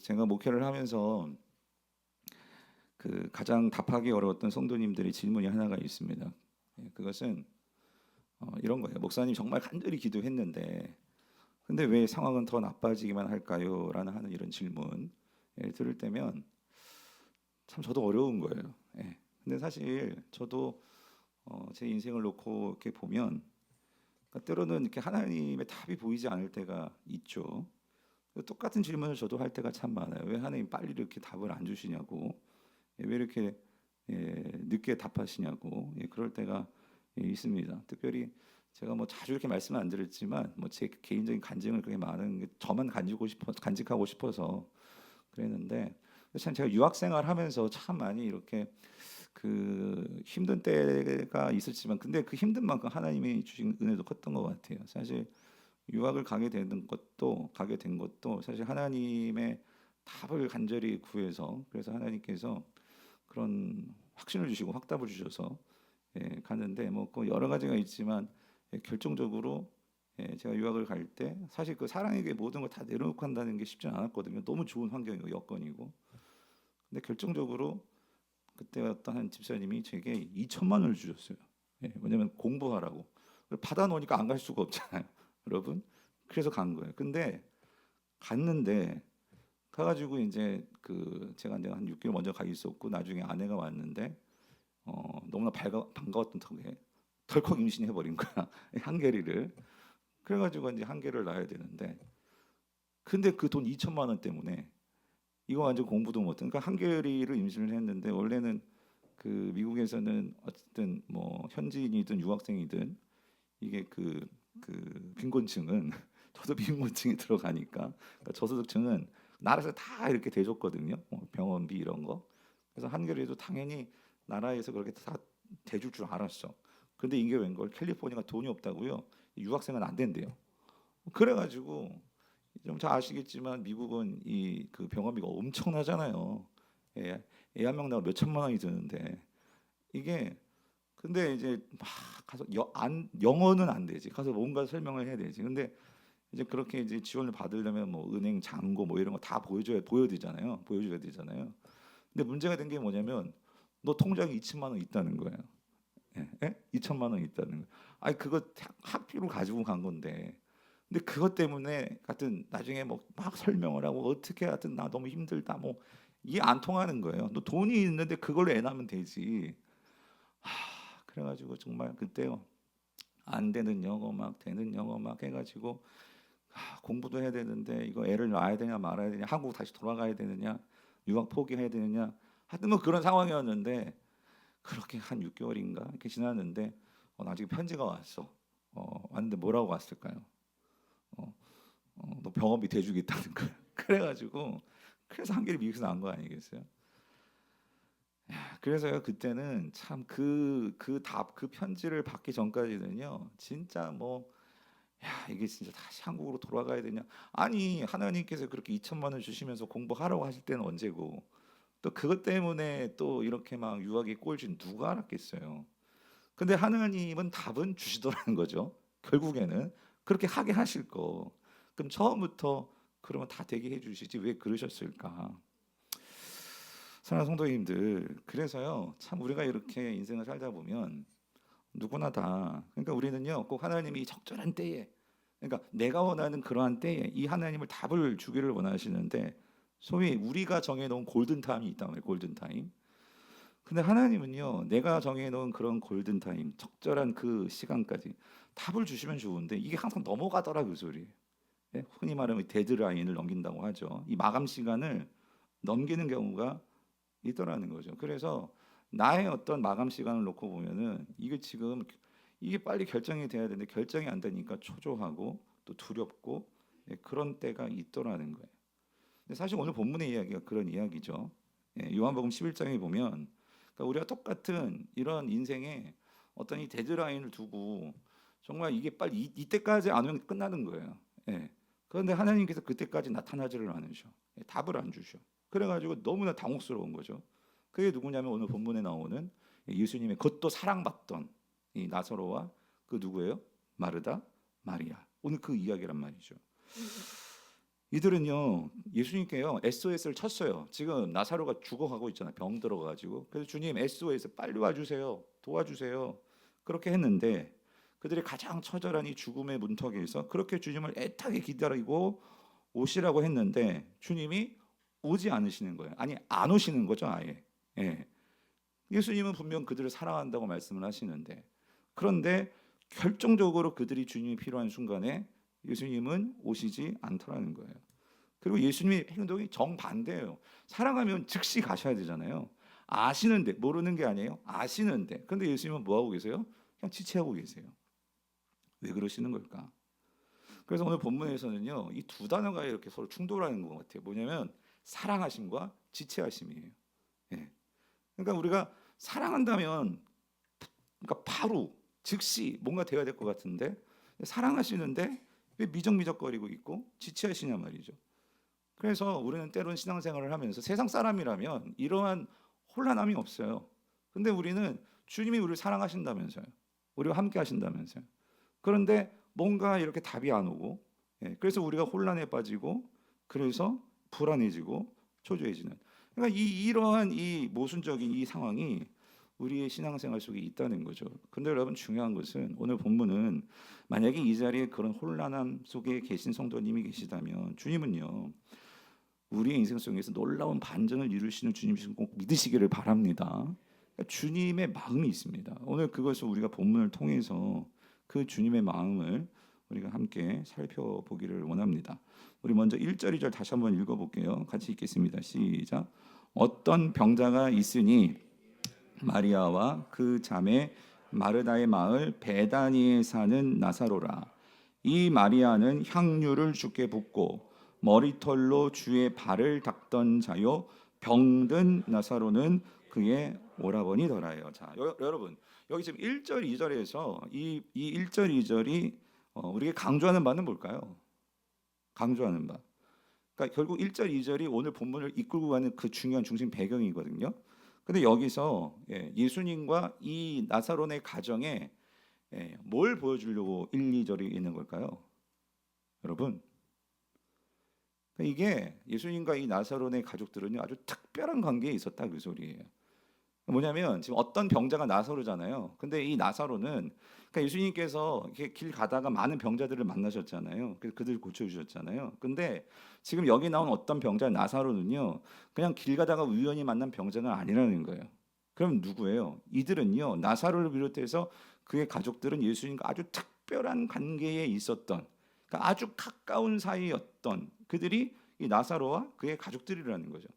제가 목회를 하면서 그 가장 답하기 어려웠던 성도님들의 질문이 하나가 있습니다. 그것은 이런 거예요. 목사님 정말 간절히 기도했는데, 근데 왜 상황은 더 나빠지기만 할까요? 라는 하는 이런 질문 들을 때면 참 저도 어려운 거예요. 근데 사실 저도 제 인생을 놓고 이렇게 보면 그러니까 때로는 이렇게 하나님의 답이 보이지 않을 때가 있죠. 똑같은 질문을 저도 할 때가 참 많아요. 왜 하나님 빨리 이렇게 답을 안 주시냐고, 왜 이렇게 늦게 답하시냐고, 그럴 때가 있습니다. 특별히 제가 뭐 자주 이렇게 말씀을 안 드렸지만 뭐 제 개인적인 간증을 그렇게 많은 게 저만 간직하고 싶어서 그랬는데, 참 제가 유학 생활하면서 참 많이 이렇게 그 힘든 때가 있었지만, 근데 그 힘든 만큼 하나님이 주신 은혜도 컸던 것 같아요. 사실 유학을 가게 된 것도 사실 하나님의 답을 간절히 구해서, 그래서 하나님께서 그런 확신을 주시고 확답을 주셔서 가는데, 뭐그 여러 가지가 있지만 결정적으로 제가 유학을 갈 때 사실 그 사랑에게 모든 걸 다 내려놓고 한다는 게 쉽지 않았거든요. 너무 좋은 환경이고 여건이고. 근데 결정적으로 그때 어떤 한 집사님이 제게 2천만 원을 주셨어요. 왜냐면 공부하라고. 받아 놓으니까 안 갈 수가 없잖아요, 여러분. 그래서 간 거예요. 근데 갔는데 가가지고 이제 그 제가 이제 한 6개월 먼저 가 있었고, 나중에 아내가 왔는데 너무나 반가웠던 턱에 덜컥 임신해 버린 거야. 한계리를. 그래가지고 이제 한계를 낳아야 되는데, 근데 그 돈 2천만 원 때문에 이거 완전 공부도 못한, 그러니까 한계리를 임신을 했는데, 원래는 그 미국에서는 어쨌든 뭐 현지인이든 유학생이든 이게 그 빈곤층은 저도 빈곤층이 들어가니까, 그러니까 저소득층은 나라에서 다 이렇게 대줬거든요. 병원비 이런 거. 그래서 한겨레도 당연히 나라에서 그렇게 다 대줄 줄 알았어. 근데 이게 웬걸 캘리포니아가 돈이 없다고요. 유학생은 안 된대요. 그래가지고 좀 잘 아시겠지만 미국은 이 그 병원비가 엄청나잖아요. 애 한 명 나가 몇 천만 원이 드는데, 이게 근데 이제 막 가서 영어는 안 되지. 가서 뭔가 설명을 해야 되지. 근데 이제 그렇게 이제 지원을 받으려면 뭐 은행 잔고 뭐 이런 거 다 보여줘야 되잖아요. 근데 문제가 된 게 뭐냐면, 너 통장에 2천만 원 있다는 거예요. 2천만 원 있다는 거예요. 아니 그거 학비로 가지고 간 건데. 근데 그것 때문에 하여튼 나중에 뭐 막 설명을 하고 어떻게 하여튼 나 너무 힘들다 뭐 이게 안 통하는 거예요. 너 돈이 있는데 그걸로 애 낳으면 되지. 그래가지고 정말 그때요. 안 되는 영어 막 되는 영어 막 해가지고 공부도 해야 되는데 이거 애를 낳아야 되냐 말아야 되냐, 한국 다시 돌아가야 되느냐, 유학 포기해야 되느냐, 하여튼 뭐 그런 상황이었는데, 그렇게 한 6개월인가 이렇게 지났는데 나중에 편지가 왔어. 왔는데 뭐라고 왔을까요? 어, 너 병원비 대주겠다는 거야. 그래가지고 그래서 한결이 미국에서 나온 거 아니겠어요? 그래서요, 그때는 참 그 편지를 받기 전까지는요 진짜 뭐, 야 이게 진짜 다시 한국으로 돌아가야 되냐, 아니 하나님께서 그렇게 2천만 원 주시면서 공부하라고 하실 때는 언제고, 또 그것 때문에 또 이렇게 막 유학에 꼴줄 누가 알았겠어요. 근데 하나님은 답은 주시더라는 거죠. 결국에는 그렇게 하게 하실 거. 그럼 처음부터 그러면 다 되게 해주시지 왜 그러셨을까? 사랑하는 성도님들, 그래서요 참 우리가 이렇게 인생을 살다 보면 누구나 다, 그러니까 우리는요 꼭 하나님이 적절한 때에, 그러니까 내가 원하는 그러한 때에 이 하나님을 답을 주기를 원하시는데, 소위 우리가 정해놓은 골든 타임이 있단 말이에요. 골든 타임. 근데 하나님은요 내가 정해놓은 그런 골든 타임, 적절한 그 시간까지 답을 주시면 좋은데 이게 항상 넘어가더라 그 소리. 흔히 말하면 데드라인을 넘긴다고 하죠. 이 마감 시간을 넘기는 경우가 있더라는 거죠. 그래서 나의 어떤 마감 시간을 놓고 보면은 이게 지금 이게 빨리 결정이 돼야 되는데 결정이 안 되니까 초조하고 또 두렵고, 그런 때가 있더라는 거예요. 근데 사실 오늘 본문의 이야기가 그런 이야기죠. 요한복음 11장에 보면, 그러니까 우리가 똑같은 이런 인생에 어떤 이 데드라인을 두고 정말 이게 빨리 이때까지 안 오면 끝나는 거예요. 예. 그런데 하나님께서 그때까지 나타나지를 않으셔. 답을 안 주셔. 그래가지고 너무나 당혹스러운 거죠. 그게 누구냐면 오늘 본문에 나오는 예수님의 그것도 사랑받던 이 나사로와 그 누구예요? 마르다, 마리아. 오늘 그 이야기란 말이죠. 이들은요 예수님께요 SOS를 쳤어요. 지금 나사로가 죽어가고 있잖아요. 병 들어가지고. 그래서 주님 SOS 빨리 와주세요. 도와주세요. 그렇게 했는데 그들이 가장 처절한 이 죽음의 문턱에서 그렇게 주님을 애타게 기다리고 오시라고 했는데 주님이 오지 않으시는 거예요. 아니 안 오시는 거죠 아예. 예. 예수님은 분명 그들을 사랑한다고 말씀을 하시는데 그런데 결정적으로 그들이 주님이 필요한 순간에 예수님은 오시지 않더라는 거예요. 그리고 예수님의 행동이 정반대예요. 사랑하면 즉시 가셔야 되잖아요. 아시는데 모르는 게 아니에요. 아시는데. 근데 예수님은 뭐 하고 계세요? 그냥 지체하고 계세요. 왜 그러시는 걸까? 그래서 오늘 본문에서는요. 이 두 단어가 이렇게 서로 충돌하는 것 같아요. 뭐냐면 사랑하심과 지체하심이에요. 예. 그러니까 우리가 사랑한다면 그러니까 바로 즉시 뭔가 돼야 될 것 같은데 사랑하시는데 왜 미적미적거리고 있고 지체하시냐 말이죠. 그래서 우리는 때론 신앙생활을 하면서 세상 사람이라면 이러한 혼란함이 없어요. 근데 우리는 주님이 우리를 사랑하신다면서요. 우리와 함께 하신다면서요. 그런데 뭔가 이렇게 답이 안 오고 그래서 우리가 혼란에 빠지고 그래서 불안해지고 초조해지는 그러니까 이러한 이 모순적인 이 상황이 우리의 신앙생활 속에 있다는 거죠. 근데 여러분 중요한 것은 오늘 본문은 만약에 이 자리에 그런 혼란함 속에 계신 성도님이 계시다면 주님은요 우리의 인생 속에서 놀라운 반전을 이루시는 주님이신 꼭 믿으시기를 바랍니다. 그러니까 주님의 마음이 있습니다. 오늘 그것을 우리가 본문을 통해서 그 주님의 마음을 우리가 함께 살펴보기를 원합니다. 우리 먼저 1절 2절 다시 한번 읽어볼게요. 같이 읽겠습니다. 시작. 어떤 병자가 있으니 마리아와 그 자매 마르다의 마을 베다니에 사는 나사로라. 이 마리아는 향유를 주께 붓고 머리털로 주의 발을 닦던 자요 병든 나사로는 그의 오라버니더라요. 자, 여러분 여기 지금 1절 2절에서 이 1절 2절이 우리가 강조하는 바는 뭘까요? 강조하는 바. 그러니까 결국 1절 2절이 오늘 본문을 이끌고 가는 그 중요한 중심 배경이거든요. 근데 여기서 예수님과 이 나사로의 가정에 뭘 보여주려고 1, 2절이 있는 걸까요? 여러분 그러니까 이게 예수님과 이 나사로의 가족들은요 아주 특별한 관계에 있었다 그 소리예요. 뭐냐면 지금 어떤 병자가 나사로잖아요. 근데 이 나사로는 그러니까 예수님께서 이렇게 길 가다가 많은 병자들을 만나셨잖아요. 그래서 그들 고쳐주셨잖아요. 근데 지금 여기 나온 어떤 병자 나사로는요 그냥 길 가다가 우연히 만난 병자가 아니라는 거예요. 그럼 누구예요? 이들은요 나사로를 비롯해서 그의 가족들은 예수님과 아주 특별한 관계에 있었던 그러니까 아주 가까운 사이였던 그들이 이 나사로와 그의 가족들이라는 거죠.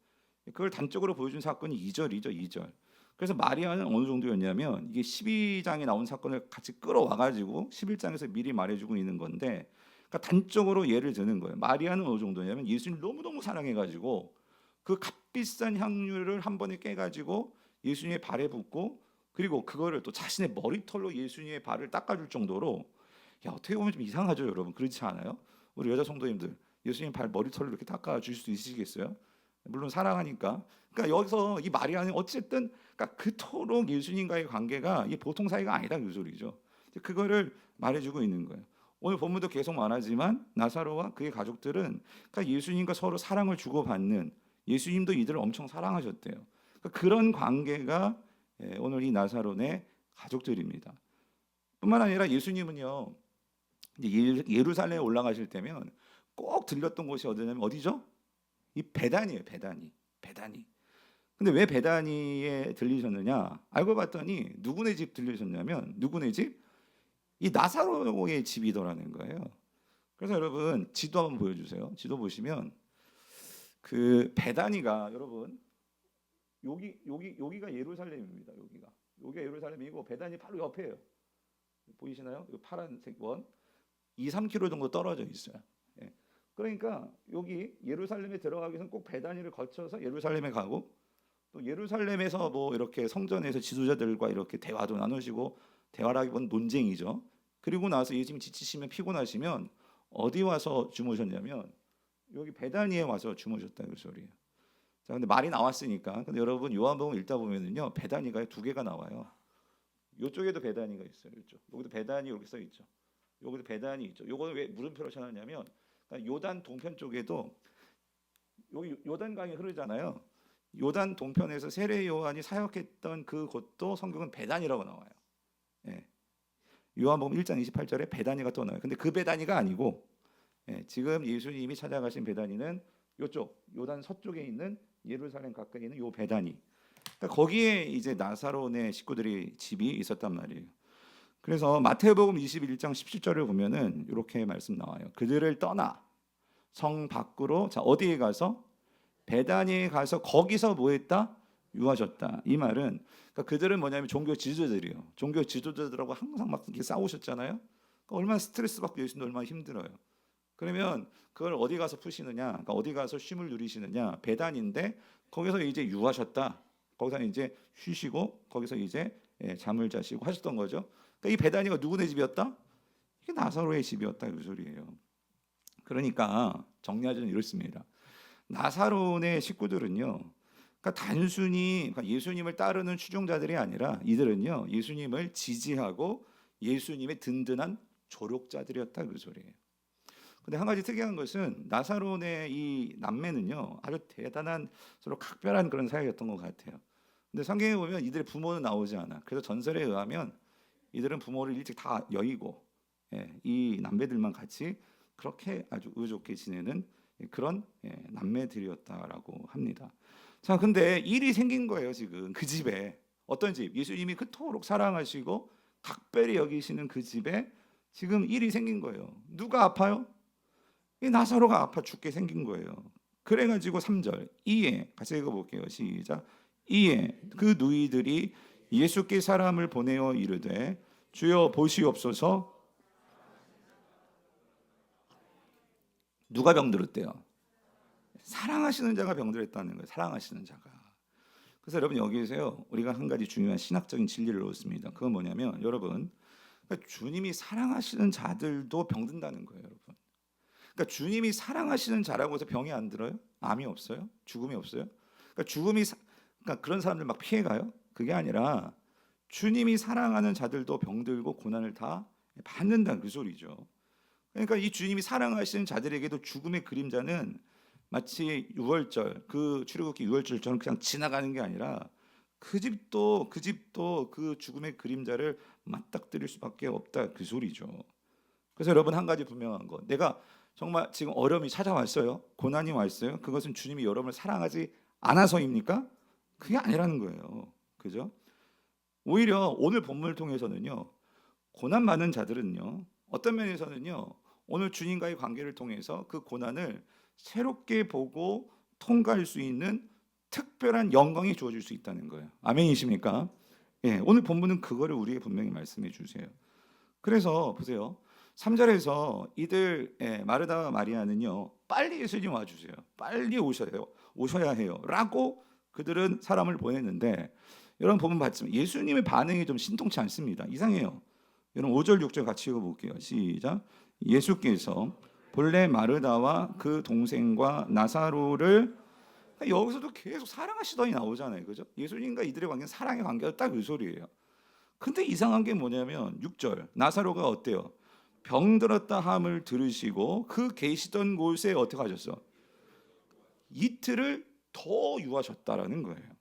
그걸 단적으로 보여준 사건이 2절이죠. 2절. 그래서 마리아는 어느 정도였냐면 이게 12장에 나온 사건을 같이 끌어와 가지고 11장에서 미리 말해주고 있는 건데 그러니까 단적으로 예를 드는 거예요. 마리아는 어느 정도냐면 예수님 너무너무 사랑해 가지고 그 값비싼 향유를 한 번에 깨 가지고 예수님의 발에 붓고 그리고 그거를 또 자신의 머리털로 예수님의 발을 닦아줄 정도로 야 어떻게 보면 좀 이상하죠 여러분 그렇지 않아요? 우리 여자 성도님들 예수님 발 머리털로 이렇게 닦아줄 수 있으시겠어요? 물론 사랑하니까. 그러니까 여기서 이 마리아는 어쨌든 그러니까 그토록 예수님과의 관계가 이 보통 사이가 아니다 그 소리죠. 그거를 말해주고 있는 거예요. 오늘 본문도 계속 말하지만 나사로와 그의 가족들은 그러니까 예수님과 서로 사랑을 주고받는 예수님도 이들을 엄청 사랑하셨대요. 그러니까 그런 관계가 오늘 이 나사로의 가족들입니다. 뿐만 아니라 예수님은요 예루살렘에 올라가실 때면 꼭 들렸던 곳이 어디냐면 어디죠? 이 베단이에요. 베다니. 근데 왜 베다니에 들리셨느냐? 알고 봤더니 누구네 집 들리셨냐면 누구네 집? 이 나사로의 집이더라는 거예요. 그래서 여러분 지도 한번 보여주세요. 지도 보시면 그 베다니가 여러분 여기가 예루살렘입니다. 여기가 예루살렘이고 베다니 바로 옆에요. 보이시나요? 이 파란색 원 2, 3km 정도 떨어져 있어요. 예. 그러니까 여기 예루살렘에 들어가기 위해서는 꼭 베다니를 거쳐서 예루살렘에 가고 또 예루살렘에서 뭐 이렇게 성전에서 지도자들과 이렇게 대화도 나누시고 대화라기보다는 논쟁이죠. 그리고 나서 예수님이 지치시면 피곤하시면 어디 와서 주무셨냐면 여기 베다니에 와서 주무셨다 그 소리예요. 자, 근데 말이 나왔으니까. 근데 여러분 요한복음 읽다 보면은요 베다니가 두 개가 나와요. 이쪽에도 베다니가 있어요. 이쪽. 여기도 베다니 이렇게 써 있죠. 여기도 베다니 있죠. 요거는 왜 물음표로 쳐놨냐면 그러니까 요단 동편 쪽에도 여기 요단강이 흐르잖아요. 요단 동편에서 세례 요한이 사역했던 그 곳도 성경은 베다니라고 나와요. 예. 요한복음 1장 28절에 베다니가 또 나와요. 근데 그 베다니가 아니고 지금 예수님이 찾아가신 베다니는 요쪽 요단 서쪽에 있는 예루살렘 가까이 있는 요 베다니. 그러니까 거기에 이제 나사로네 식구들이 집이 있었단 말이에요. 그래서 마태복음 21장 17절을 보면은 이렇게 말씀 나와요. 그들을 떠나 성 밖으로 자 어디에 가서 베다니에 가서 거기서 뭐 했다? 유하셨다. 이 말은 그러니까 그들은 뭐냐면 종교 지도자들이에요. 종교 지도자들하고 항상 막 이렇게 싸우셨잖아요. 그러니까 얼마나 스트레스 받고 예수님도 얼마나 힘들어요. 그러면 그걸 어디 가서 푸시느냐? 그러니까 어디 가서 쉼을 누리시느냐? 베단인데 거기서 이제 유하셨다. 거기서 이제 쉬시고 거기서 이제 잠을 자시고 하셨던 거죠. 그러니까 이 베다니가 누구네 집이었다? 이게 나사로의 집이었다 그 소리예요. 그러니까 정리하자면 이렇습니다. 나사로네 식구들은요. 그러니까 단순히 그러니까 예수님을 따르는 추종자들이 아니라 이들은요. 예수님을 지지하고 예수님의 든든한 조력자들이었다 그 소리예요. 근데 한 가지 특이한 것은 나사로네 이 남매는요 아주 대단한 서로 각별한 그런 사이였던 것 같아요. 근데 성경에 보면 이들의 부모는 나오지 않아. 그래서 전설에 의하면 이들은 부모를 일찍 다 여의고 이 남매들만 같이 그렇게 아주 의좋게 지내는 그런 남매들이었다라고 합니다. 자, 근데 일이 생긴 거예요 지금 그 집에. 어떤 집? 예수님이 그토록 사랑하시고 각별히 여기시는 그 집에 지금 일이 생긴 거예요. 누가 아파요? 이 나사로가 아파 죽게 생긴 거예요. 그래가지고 3절 이에 같이 읽어볼게요. 시작. 이에 그 누이들이 예수께 사람을 보내어 이르되 주여 보시옵소서. 누가 병들었대요? 사랑하시는 자가 병들었다는 거예요. 사랑하시는 자가. 그래서 여러분 여기에서요 우리가 한 가지 중요한 신학적인 진리를 얻습니다. 그건 뭐냐면 여러분 그러니까 주님이 사랑하시는 자들도 병든다는 거예요, 여러분. 그러니까 주님이 사랑하시는 자라고 해서 병이 안 들어요? 암이 없어요? 죽음이 없어요? 그러니까 그러니까 그런 사람들 막 피해가요? 그게 아니라 주님이 사랑하는 자들도 병들고 고난을 다 받는다는 그 소리죠. 그러니까 이 주님이 사랑하시는 자들에게도 죽음의 그림자는 마치 유월절 그 출애굽기 유월절처럼 그냥 지나가는 게 아니라 그 집도 그 죽음의 그림자를 맞닥뜨릴 수밖에 없다 그 소리죠. 그래서 여러분 한 가지 분명한 거 내가 정말 지금 어려움이 찾아왔어요. 고난이 왔어요. 그것은 주님이 여러분을 사랑하지 않아서입니까? 그게 아니라는 거예요. 그죠? 오히려 오늘 본문을 통해서는요. 고난 많은 자들은요. 어떤 면에서는요. 오늘 주님과의 관계를 통해서 그 고난을 새롭게 보고 통과할 수 있는 특별한 영광이 주어질 수 있다는 거예요. 아멘이십니까? 예, 오늘 본문은 그거를 우리에게 분명히 말씀해 주세요. 그래서 보세요. 3절에서 이들 마르다와 마리아는요. 빨리 예수님 와주세요. 빨리 오셔야 해요. 라고 그들은 사람을 보냈는데 여러분 보면 봤지만 예수님의 반응이 좀 신통치 않습니다. 이상해요. 여러분 5절 6절 같이 읽어볼게요. 시작. 예수께서 본래 마르다와 그 동생과 나사로를 여기서도 계속 사랑하시더니 나오잖아요. 그죠? 예수님과 이들의 관계는 사랑의 관계가 딱 그 소리예요. 근데 이상한 게 뭐냐면 6절 나사로가 어때요? 병들었다 함을 들으시고 그 계시던 곳에 어떻게 하셨어? 이틀을 더 유하셨다라는 거예요.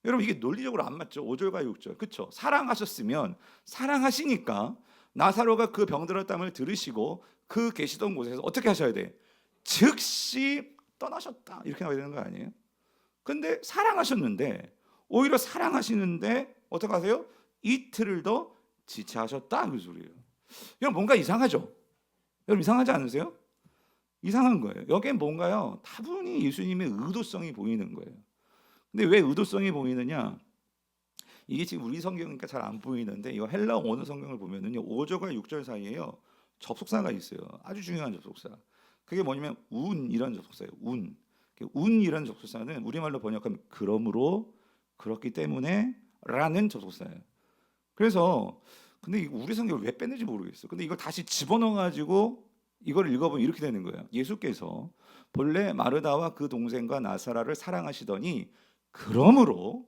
여러분 이게 논리적으로 안 맞죠? 5절과 6절. 그렇죠? 사랑하셨으면 사랑하시니까 나사로가 그 병들었다함을 들으시고 그 계시던 곳에서 어떻게 하셔야 돼? 즉시 떠나셨다. 이렇게 나와야 되는 거 아니에요? 근데 사랑하셨는데 오히려 사랑하시는데 어떻게 하세요? 이틀을 더 지체하셨다 그 소리예요. 이건 뭔가 이상하죠? 여러분 이상하지 않으세요? 이상한 거예요. 여기에 뭔가요? 다분히 예수님의 의도성이 보이는 거예요. 근데 왜 의도성이 보이느냐? 이게 지금 우리 성경이니까 잘 안 보이는데 이거 헬라어 원어 성경을 보면은요 5절과 6절 사이에요 접속사가 있어요. 아주 중요한 접속사. 그게 뭐냐면 운이라는 접속사예요. 운이라는 접속사는 우리말로 번역하면 그러므로 그렇기 때문에 라는 접속사예요. 그래서 근데 우리 성경을 왜 뺐는지 모르겠어. 근데 이걸 다시 집어넣어가지고 이걸 읽어보면 이렇게 되는 거예요. 예수께서 본래 마르다와 그 동생과 나사라를 사랑하시더니 그러므로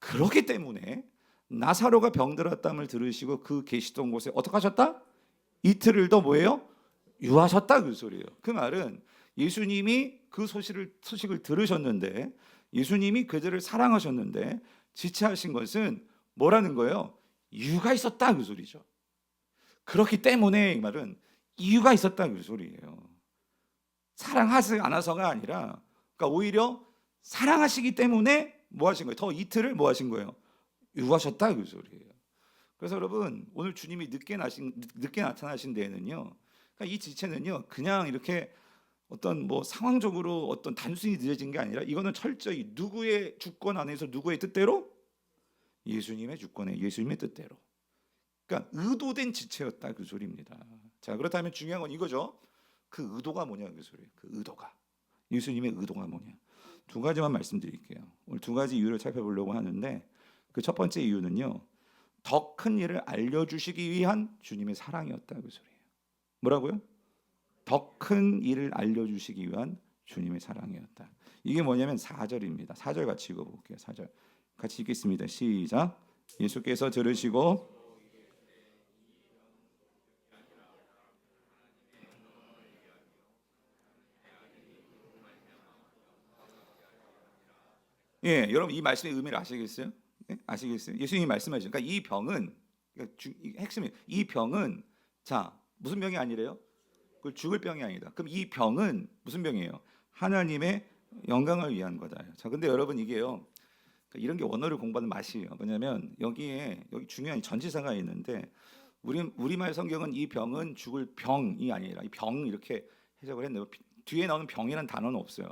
그렇기 때문에 나사로가 병들었담을 들으시고 그 계시던 곳에 어떻게 하셨다? 이틀을 더 뭐예요? 유하셨다 그 소리예요. 그 말은 예수님이 그 소식을 들으셨는데, 예수님이 그들을 사랑하셨는데 지체하신 것은 뭐라는 거예요? 이유가 있었다 그 소리죠. 그렇기 때문에 이 말은 이유가 있었다 그 소리예요. 사랑하지 않아서가 아니라, 그러니까 오히려 사랑하시기 때문에 뭐 하신 거예요? 더 이틀을 뭐 하신 거예요? 유하셨다 그 소리예요. 그래서 여러분, 오늘 주님이 늦게 나타나신 데에는요, 그러니까 이 지체는요 그냥 이렇게 어떤 뭐 상황적으로 어떤 단순히 늦어진 게 아니라, 이거는 철저히 누구의 주권 안에서 누구의 뜻대로? 예수님의 주권에 예수님의 뜻대로. 그러니까 의도된 지체였다 그 소리입니다. 자, 그렇다면 중요한 건 이거죠. 그 의도가 뭐냐 그 소리예요. 그 의도가, 예수님의 의도가 뭐냐. 두 가지만 말씀드릴게요. 오늘 두 가지 이유를 살펴보려고 하는데, 그 첫 번째 이유는요, 더 큰 일을 알려주시기 위한 주님의 사랑이었다 그 소리예요. 뭐라고요? 더 큰 일을 알려주시기 위한 주님의 사랑이었다. 이게 뭐냐면 4절입니다. 4절 같이 읽어볼게요. 4절 같이 읽겠습니다. 시작. 예수께서 들으시고 예, 여러분 이 말씀의 의미를 아시겠어요? 예? 아시겠어요? 예수님이 말씀하시죠. 그러니까 이 병은, 그러니까 핵심이, 이 병은, 자, 무슨 병이 아니래요? 그 죽을 병이 아니다. 그럼 이 병은 무슨 병이에요? 하나님의 영광을 위한 거다. 자, 근데 여러분 이게요, 그러니까 이런 게 원어를 공부하는 맛이에요. 뭐냐면 여기 중요한 전치사가 있는데, 우리말 성경은 이 병은 죽을 병이 아니라 이 병 이렇게 해석을 했는데, 뒤에 나오는 병이라는 단어는 없어요.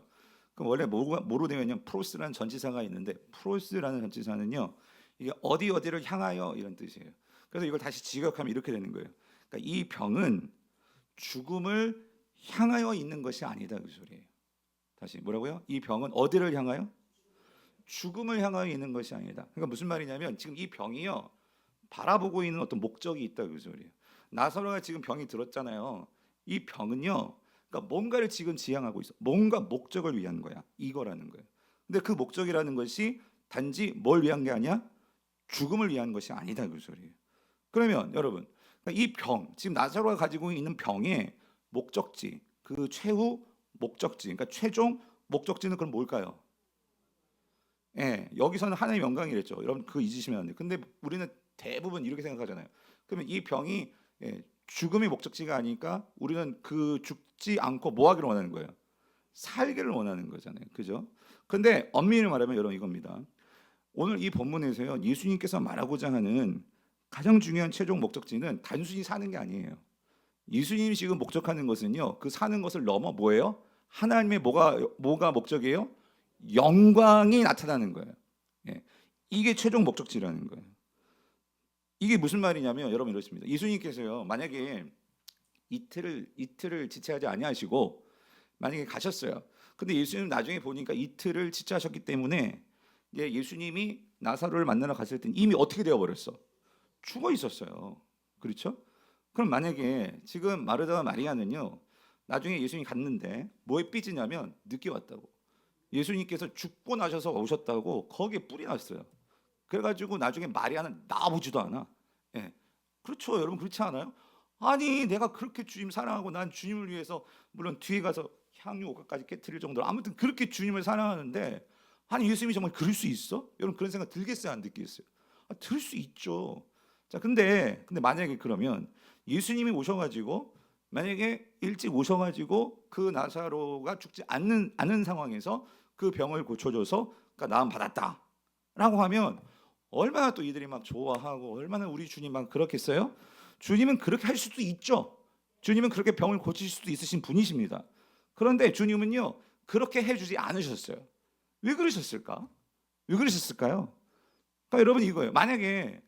그럼 원래 뭐로 되어 있냐면 프로스라는 전치사가 있는데, 프로스라는 전치사는요 이게 어디를 향하여 이런 뜻이에요. 그래서 이걸 다시 직역하면 이렇게 되는 거예요. 그러니까 이 병은 죽음을 향하여 있는 것이 아니다 그 소리예요. 다시 뭐라고요? 이 병은 어디를 향하여? 죽음을 향하여 있는 것이 아니다. 그러니까 무슨 말이냐면 지금 이 병이요 바라보고 있는 어떤 목적이 있다 그 소리예요. 나사로가 지금 병이 들었잖아요. 이 병은요, 그러니까 뭔가를 지금 지향하고 있어. 뭔가 목적을 위한 거야. 이거라는 거예요. 근데 그 목적이라는 것이 단지 뭘 위한 게 아니야? 죽음을 위한 것이 아니다 그 소리예요. 그러면 여러분, 그러니까 이 병, 지금 나사로가 가지고 있는 병의 목적지, 그 최후 목적지, 그러니까 최종 목적지는 그럼 뭘까요? 예, 여기서는 하나님의 영광이랬죠. 여러분 그거 잊으시면 안 돼요. 근데 우리는 대부분 이렇게 생각하잖아요. 그러면 이 병이, 죽음이 목적지가 아니니까 우리는 그 죽지 않고 뭐 하기를 원하는 거예요? 살기를 원하는 거잖아요. 그죠? 근데 엄밀히 말하면 여러분 이겁니다. 오늘 이 본문에서요, 예수님께서 말하고자 하는 가장 중요한 최종 목적지는 단순히 사는 게 아니에요. 예수님이 지금 목적하는 것은요, 그 사는 것을 넘어 뭐예요? 하나님의 뭐가 목적이에요? 영광이 나타나는 거예요. 예. 이게 최종 목적지라는 거예요. 이게 무슨 말이냐면 여러분 이렇습니다. 예수님께서요, 만약에 이틀을 지체하지 아니하시고 만약에 가셨어요. 근데 예수님 나중에 보니까 이틀을 지체하셨기 때문에, 예수님이 나사로를 만나러 갔을 때 이미 어떻게 되어 버렸어? 죽어 있었어요. 그렇죠? 그럼 만약에 지금 마르다와 마리아는요, 나중에 예수님이 갔는데 뭐에 삐지냐면 늦게 왔다고. 예수님께서 죽고 나셔서 오셨다고 거기에 뿔이 났어요. 그래가지고 나중에 마리아는 나와보지도 않아. 예, 그렇죠, 여러분 그렇지 않아요? 아니 내가 그렇게 주님 사랑하고 난 주님을 위해서 물론 뒤에 가서 향유 옥합까지 깨트릴 정도로 아무튼 그렇게 주님을 사랑하는데, 아니 예수님이 정말 그럴 수 있어? 여러분 그런 생각 들겠어요, 안 들겠어요? 들 수 있죠. 자, 근데 만약에 그러면 예수님이 오셔가지고 만약에 일찍 오셔가지고 그 나사로가 죽지 않는 상황에서 그 병을 고쳐줘서 그러니까 나음 받았다라고 하면 얼마나 또 이들이 막 좋아하고 얼마나 우리 주님 막 그렇겠어요? 주님은 그렇게 할 수도 있죠. 주님은 그렇게 병을 고칠 수도 있으신 분이십니다. 그런데 주님은요 그렇게 해주지 않으셨어요. 왜 그러셨을까? 왜 그러셨을까요? 그러니까 여러분 이거예요. 만약에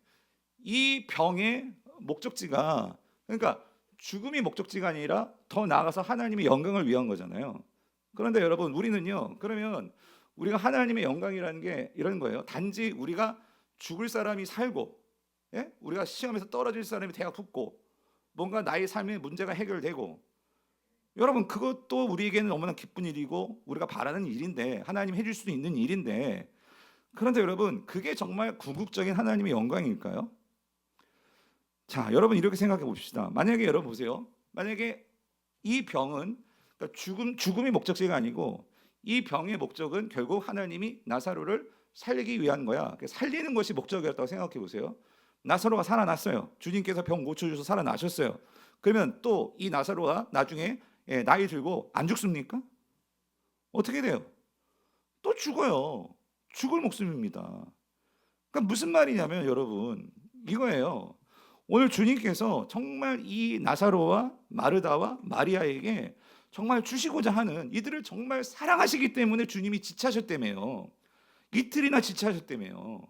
이 병의 목적지가, 그러니까 죽음이 목적지가 아니라 더 나아가서 하나님의 영광을 위한 거잖아요. 그런데 여러분 우리는요, 그러면 우리가 하나님의 영광이라는 게 이런 거예요. 단지 우리가 죽을 사람이 살고, 우리가 시험에서 떨어질 사람이 대학 붙고, 뭔가 나의 삶의 문제가 해결되고, 여러분 그것도 우리에게는 너무나 기쁜 일이고 우리가 바라는 일인데, 하나님 해줄 수도 있는 일인데, 그런데 여러분 그게 정말 궁극적인 하나님의 영광일까요? 자, 여러분 이렇게 생각해 봅시다. 만약에 여러분 보세요. 만약에 이 병은 그러니까 죽음이 목적지가 아니고 이 병의 목적은 결국 하나님이 나사로를 살리기 위한 거야. 살리는 것이 목적이었다고 생각해 보세요. 나사로가 살아났어요. 주님께서 병 고쳐주셔서 살아나셨어요. 그러면 또 이 나사로가 나중에 나이 들고 안 죽습니까? 어떻게 돼요? 또 죽어요. 죽을 목숨입니다. 그러니까 무슨 말이냐면 여러분 이거예요. 오늘 주님께서 정말 이 나사로와 마르다와 마리아에게 정말 주시고자 하는 이들을 정말 사랑하시기 때문에 주님이 지체하셨다며요. 이틀이나 지체하셨다며요.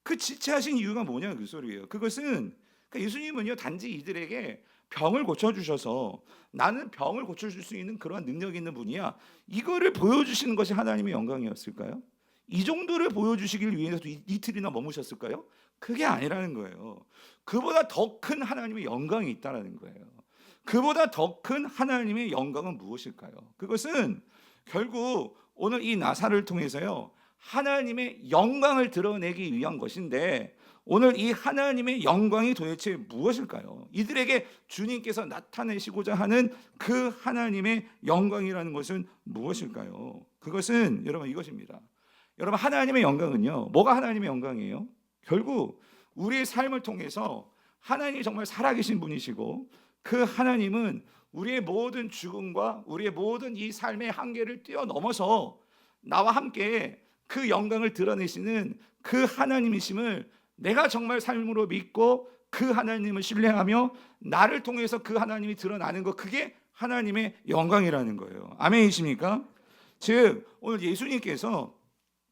그 지체하신 이유가 뭐냐 그 소리예요. 그것은 그러니까 예수님은요 단지 이들에게 병을 고쳐주셔서 나는 병을 고쳐줄 수 있는 그러한 능력이 있는 분이야. 이거를 보여주시는 것이 하나님의 영광이었을까요? 이 정도를 보여주시길 위해서 이틀이나 머무셨을까요? 그게 아니라는 거예요. 그보다 더 큰 하나님의 영광이 있다는 거예요. 그보다 더 큰 하나님의 영광은 무엇일까요? 그것은 결국 오늘 이 나사를 통해서요 하나님의 영광을 드러내기 위한 것인데 오늘 이 하나님의 영광이 도대체 무엇일까요? 이들에게 주님께서 나타내시고자 하는 그 하나님의 영광이라는 것은 무엇일까요? 그것은 여러분 이것입니다. 여러분 하나님의 영광은요 뭐가 하나님의 영광이에요? 결국 우리의 삶을 통해서 하나님이 정말 살아계신 분이시고 그 하나님은 우리의 모든 죽음과 우리의 모든 이 삶의 한계를 뛰어넘어서 나와 함께 그 영광을 드러내시는 그 하나님이심을 내가 정말 삶으로 믿고 그 하나님을 신뢰하며 나를 통해서 그 하나님이 드러나는 것 그게 하나님의 영광이라는 거예요. 아멘이십니까? 즉 오늘 예수님께서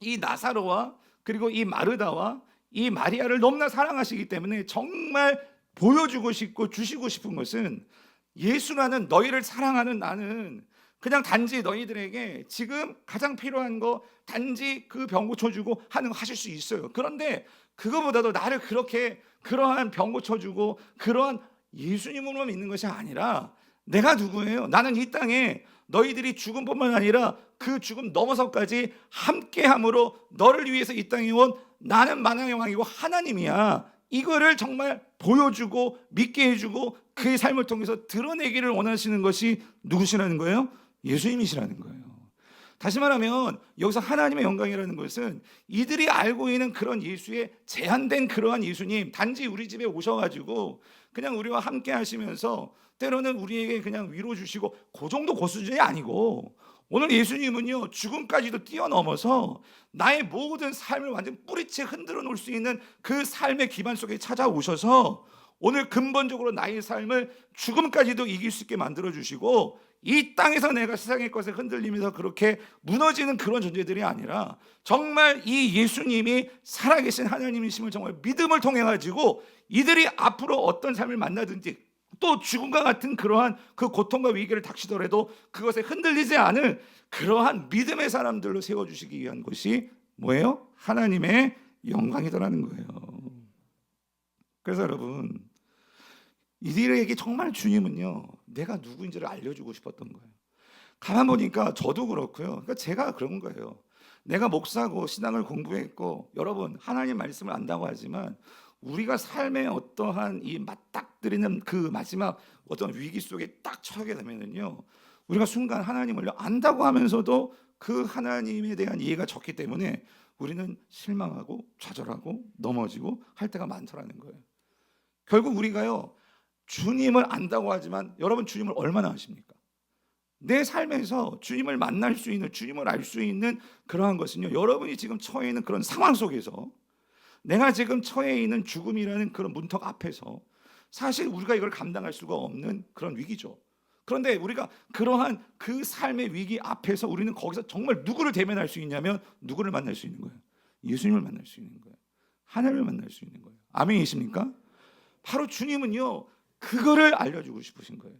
이 나사로와 그리고 이 마르다와 이 마리아를 너무나 사랑하시기 때문에 정말 보여주고 싶고 주시고 싶은 것은 예수라는 너희를 사랑하는 나는 그냥 단지 너희들에게 지금 가장 필요한 거 단지 그 병 고쳐주고 하는 거 하실 수 있어요. 그런데 그거보다도 나를 그렇게 그러한 병 고쳐주고 그러한 예수님으로만 믿는 것이 아니라 내가 누구예요? 나는 이 땅에 너희들이 죽음뿐만 아니라 그 죽음 넘어서까지 함께함으로 너를 위해서 이 땅에 온 나는 만왕의 왕이고 하나님이야. 이거를 정말 보여주고 믿게 해주고 그의 삶을 통해서 드러내기를 원하시는 것이 누구시라는 거예요? 예수님이시라는 거예요. 다시 말하면 여기서 하나님의 영광이라는 것은 이들이 알고 있는 그런 예수의 제한된 그러한 예수님 단지 우리 집에 오셔가지고 그냥 우리와 함께 하시면서 때로는 우리에게 그냥 위로 주시고 그 정도 고수준이 아니고 오늘 예수님은요 죽음까지도 뛰어넘어서 나의 모든 삶을 완전 뿌리채 흔들어 놓을 수 있는 그 삶의 기반 속에 찾아오셔서 오늘 근본적으로 나의 삶을 죽음까지도 이길 수 있게 만들어 주시고 이 땅에서 내가 세상의 것에 흔들리면서 그렇게 무너지는 그런 존재들이 아니라 정말 이 예수님이 살아계신 하나님이심을 정말 믿음을 통해 가지고 이들이 앞으로 어떤 삶을 만나든지 또 죽음과 같은 그러한 그 고통과 위기를 닥치더라도 그것에 흔들리지 않을 그러한 믿음의 사람들로 세워주시기 위한 것이 뭐예요? 하나님의 영광이더라는 거예요. 그래서 여러분 이들에게 정말 주님은요 내가 누구인지를 알려주고 싶었던 거예요. 가만 보니까 저도 그렇고요. 그러니까 제가 그런 거예요. 내가 목사고 신앙을 공부했고 여러분 하나님 말씀을 안다고 하지만 우리가 삶의 어떠한 이 맞닥뜨리는 그 마지막 어떤 위기 속에 딱 처하게 되면은요 우리가 순간 하나님을 안다고 하면서도 그 하나님에 대한 이해가 적기 때문에 우리는 실망하고 좌절하고 넘어지고 할 때가 많더라는 거예요. 결국 우리가요 주님을 안다고 하지만 여러분 주님을 얼마나 아십니까? 내 삶에서 주님을 만날 수 있는 주님을 알 수 있는 그러한 것은요 여러분이 지금 처해 있는 그런 상황 속에서 내가 지금 처해 있는 죽음이라는 그런 문턱 앞에서 사실 우리가 이걸 감당할 수가 없는 그런 위기죠. 그런데 우리가 그러한 그 삶의 위기 앞에서 우리는 거기서 정말 누구를 대면할 수 있냐면 누구를 만날 수 있는 거예요? 예수님을 만날 수 있는 거예요. 하나님을 만날 수 있는 거예요. 아멘이십니까? 바로 주님은요 그거를 알려주고 싶으신 거예요.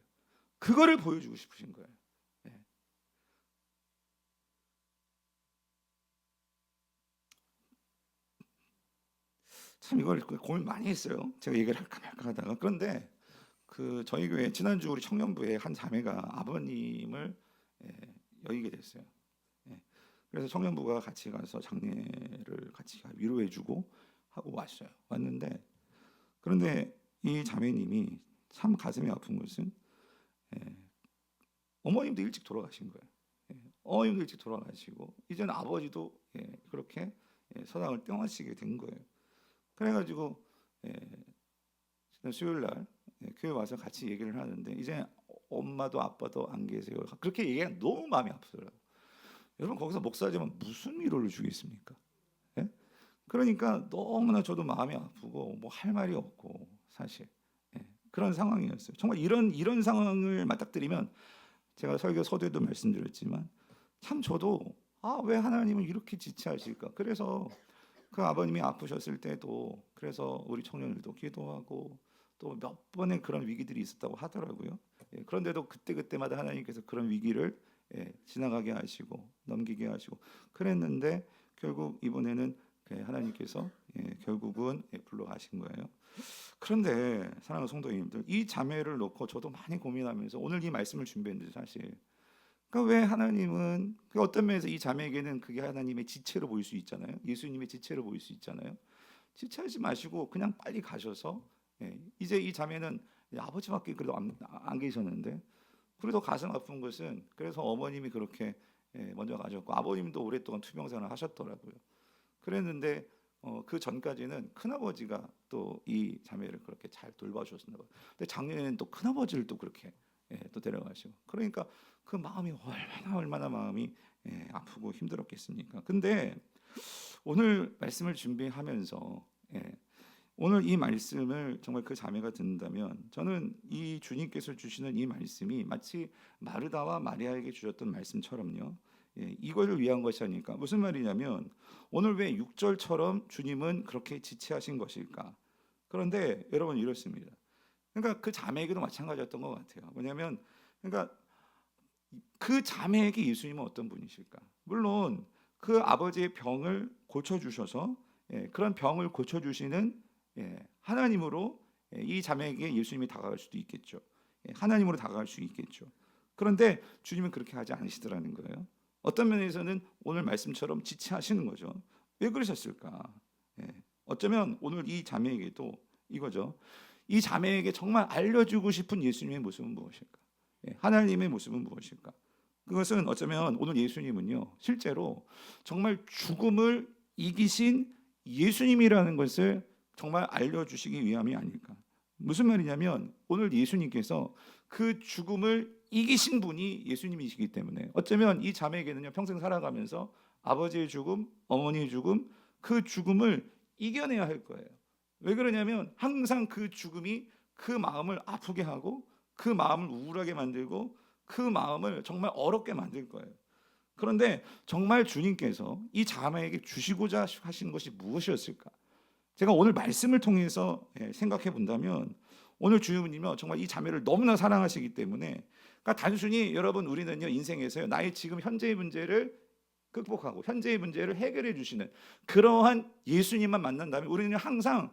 그거를 보여주고 싶으신 거예요. 참 이걸 고민 많이 했어요. 제가 얘기를 할까 말까 하다가 그런데 그 저희 교회 지난주 우리 청년부에 한 자매가 아버님을 여의게 됐어요. 그래서 청년부가 같이 가서 장례를 같이 위로해주고 하고 왔어요. 왔는데 그런데 이 자매님이 참 가슴이 아픈 것은 어머님도 일찍 돌아가신 거예요. 어머님도 일찍 돌아가시고 이제는 아버지도 그렇게 서당을 떠나시게 된 거예요. 그래가지고 지난 수요일 날 교회 와서 같이 얘기를 하는데 이제 엄마도 아빠도 안 계세요. 그렇게 얘기하면 너무 마음이 아프더라고요. 여러분 거기서 목사지만 무슨 위로를 주겠습니까? 예? 그러니까 너무나 저도 마음이 아프고 뭐 할 말이 없고 사실 그런 상황이었어요. 정말 이런 상황을 맞닥뜨리면 제가 설교 서두에도 말씀드렸지만 참 저도 왜 하나님은 이렇게 지체하실까? 그래서 그 아버님이 아프셨을 때도 그래서 우리 청년들도 기도하고 또 몇 번의 그런 위기들이 있었다고 하더라고요. 그런데도 그때마다 하나님께서 그런 위기를 지나가게 하시고 넘기게 하시고 그랬는데 결국 이번에는 하나님께서 결국은 불러가신 거예요. 그런데 사랑하는 성도님들, 이 자매를 놓고 저도 많이 고민하면서 오늘 이 말씀을 준비했는데 사실 그러니까 왜 하나님은 어떤 면에서 이 자매에게는 그게 하나님의 지체로 보일 수 있잖아요. 예수님의 지체로 보일 수 있잖아요. 지체하지 마시고 그냥 빨리 가셔서 이제 이 자매는 아버지밖에 그래도 안 계셨는데 그래도 가슴 아픈 것은 그래서 어머님이 그렇게 먼저 가셨고 아버님도 오랫동안 투병생활을 하셨더라고요. 그랬는데 그 전까지는 큰아버지가 또 이 자매를 그렇게 잘 돌봐주셨나 봐요. 근데 작년에는 또 큰아버지를 또 그렇게 또 데려가시고 그러니까 그 마음이 얼마나 마음이 아프고 힘들었겠습니까? 근데 오늘 말씀을 준비하면서 오늘 이 말씀을 정말 그 자매가 듣는다면 저는 이 주님께서 주시는 이 말씀이 마치 마르다와 마리아에게 주셨던 말씀처럼요. 이거를 위한 것이 아닐까. 무슨 말이냐면 오늘 왜 6절처럼 주님은 그렇게 지체하신 것일까? 그런데 여러분 이렇습니다. 그러니까 그 자매에게도 마찬가지였던 것 같아요. 뭐냐면 그러니까 그 자매에게 예수님은 어떤 분이실까? 물론 그 아버지의 병을 고쳐주셔서 그런 병을 고쳐주시는 하나님으로 이 자매에게 예수님이 다가갈 수도 있겠죠. 하나님으로 다가갈 수 있겠죠. 그런데 주님은 그렇게 하지 않으시더라는 거예요. 어떤 면에서는 오늘 말씀처럼 지체하시는 거죠. 왜 그러셨을까? 어쩌면 오늘 이 자매에게도 이거죠. 이 자매에게 정말 알려주고 싶은 예수님의 모습은 무엇일까? 하나님의 모습은 무엇일까? 그것은 어쩌면 오늘 예수님은요, 실제로 정말 죽음을 이기신 예수님이라는 것을 정말 알려주시기 위함이 아닐까. 무슨 말이냐면 오늘 예수님께서 그 죽음을 이기신 분이 예수님이시기 때문에 어쩌면 이 자매에게는요, 평생 살아가면서 아버지의 죽음, 어머니의 죽음, 그 죽음을 이겨내야 할 거예요. 왜 그러냐면 항상 그 죽음이 그 마음을 아프게 하고 그 마음을 우울하게 만들고 그 마음을 정말 어렵게 만들 거예요. 그런데 정말 주님께서 이 자매에게 주시고자 하시는 것이 무엇이었을까? 제가 오늘 말씀을 통해서 생각해 본다면 오늘 주님은요 정말 이 자매를 너무나 사랑하시기 때문에 그러니까 단순히 여러분 우리는요 인생에서요 나의 지금 현재의 문제를 극복하고 현재의 문제를 해결해 주시는 그러한 예수님만 만난다면 우리는 항상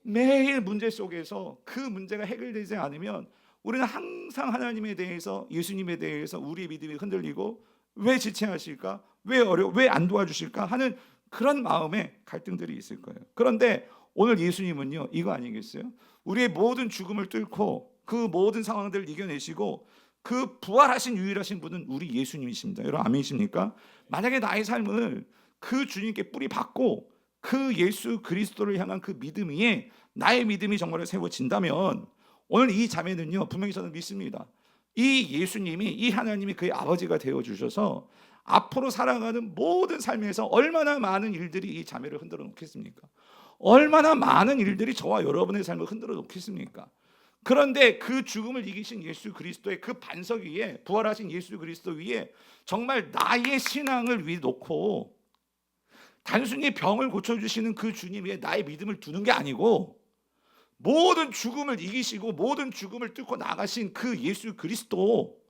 매일 문제 속에서 그 문제가 해결되지 않으면 우리는 항상 하나님에 대해서 예수님에 대해서 우리의 믿음이 흔들리고 왜 지체하실까? 왜 안 도와주실까? 하는 그런 마음에 갈등들이 있을 거예요. 그런데 오늘 예수님은요 이거 아니겠어요? 우리의 모든 죽음을 뚫고 그 모든 상황들을 이겨내시고 그 부활하신 유일하신 분은 우리 예수님이십니다. 여러분 아멘이십니까? 만약에 나의 삶을 그 주님께 뿌리 박고 그 예수 그리스도를 향한 그 믿음 위에 나의 믿음이 정말 세워진다면 오늘 이 자매는요 분명히 저는 믿습니다. 이 예수님이 이 하나님이 그의 아버지가 되어주셔서 앞으로 살아가는 모든 삶에서 얼마나 많은 일들이 이 자매를 흔들어 놓겠습니까? 얼마나 많은 일들이 저와 여러분의 삶을 흔들어 놓겠습니까? 그런데 그 죽음을 이기신 예수 그리스도의 그 반석 위에 부활하신 예수 그리스도 위에 정말 나의 신앙을 위에 놓고 단순히 병을 고쳐주시는 그 주님 위에 나의 믿음을 두는 게 아니고 모든 죽음을 이기시고 모든 죽음을 뚫고 나가신 그 예수 그리스도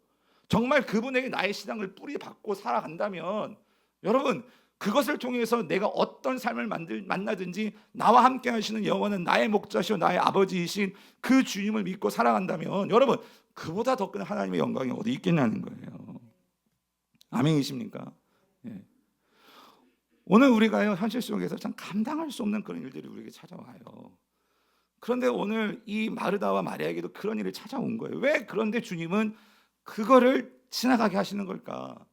정말 그분에게 나의 신앙을 뿌리 박고 살아간다면 여러분 그것을 통해서 내가 어떤 삶을 만나든지 나와 함께 하시는 영원한 나의 목자시오 나의 아버지이신 그 주님을 믿고 살아간다면 여러분 그보다 더 큰 하나님의 영광이 어디 있겠냐는 거예요. 아멘이십니까? 예. 오늘 우리가요 현실 속에서 참 감당할 수 없는 그런 일들이 우리에게 찾아와요. 그런데 오늘 이 마르다와 마리아에게도 그런 일이 찾아온 거예요. 왜? 그런데 주님은 그거를 지나가게 하시는 걸까?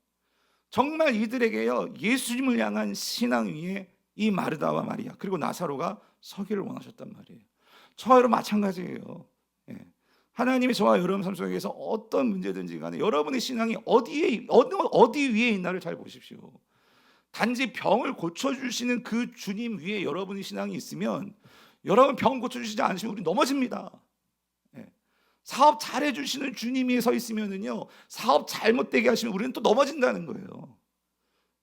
정말 이들에게요, 예수님을 향한 신앙 위에 이 마르다와 마리아 그리고 나사로가 서기를 원하셨단 말이에요. 저와 여러분 마찬가지예요. 예. 하나님이 저와 여러분 삶 속에서 어떤 문제든지 간에 여러분의 신앙이 어디 위에 있나를 잘 보십시오. 단지 병을 고쳐주시는 그 주님 위에 여러분의 신앙이 있으면, 여러분 병 고쳐주시지 않으시면 우리 넘어집니다. 예. 사업 잘해주시는 주님 위에 서 있으면은요, 사업 잘못되게 하시면 우리는 또 넘어진다는 거예요.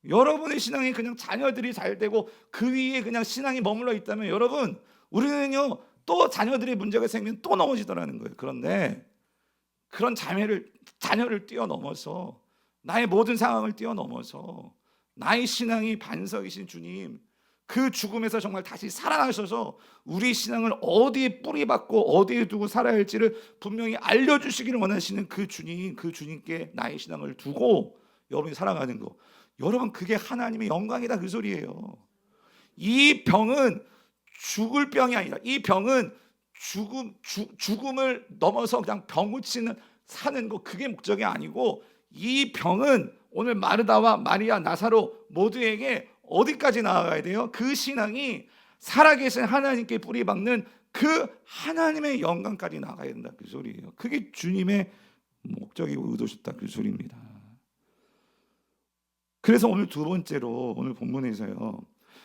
여러분의 신앙이 그냥 자녀들이 잘 되고 그 위에 그냥 신앙이 머물러 있다면 여러분, 우리는요 또 자녀들의 문제가 생기면 또 넘어지더라는 거예요. 그런데 그런 자녀를 뛰어넘어서, 나의 모든 상황을 뛰어넘어서 나의 신앙이 반석이신 주님, 그 죽음에서 정말 다시 살아나셔서 우리 신앙을 어디에 뿌리박고 어디에 두고 살아야 할지를 분명히 알려주시기를 원하시는 그 주님, 그 주님께 나의 신앙을 두고 여러분이 살아가는 거, 여러분 그게 하나님의 영광이다 그 소리예요. 이 병은 죽을 병이 아니라, 이 병은 죽음을 넘어서 그냥 병 고치는 사는 거, 그게 목적이 아니고, 이 병은 오늘 마르다와 마리아, 나사로 모두에게 어디까지 나아가야 돼요? 그 신앙이 살아계신 하나님께 뿌리박는 그 하나님의 영광까지 나가야 된다 그 소리예요. 그게 주님의 목적이고 의도셨다 그 소리입니다. 그래서 오늘 두 번째로, 오늘 본문에서요,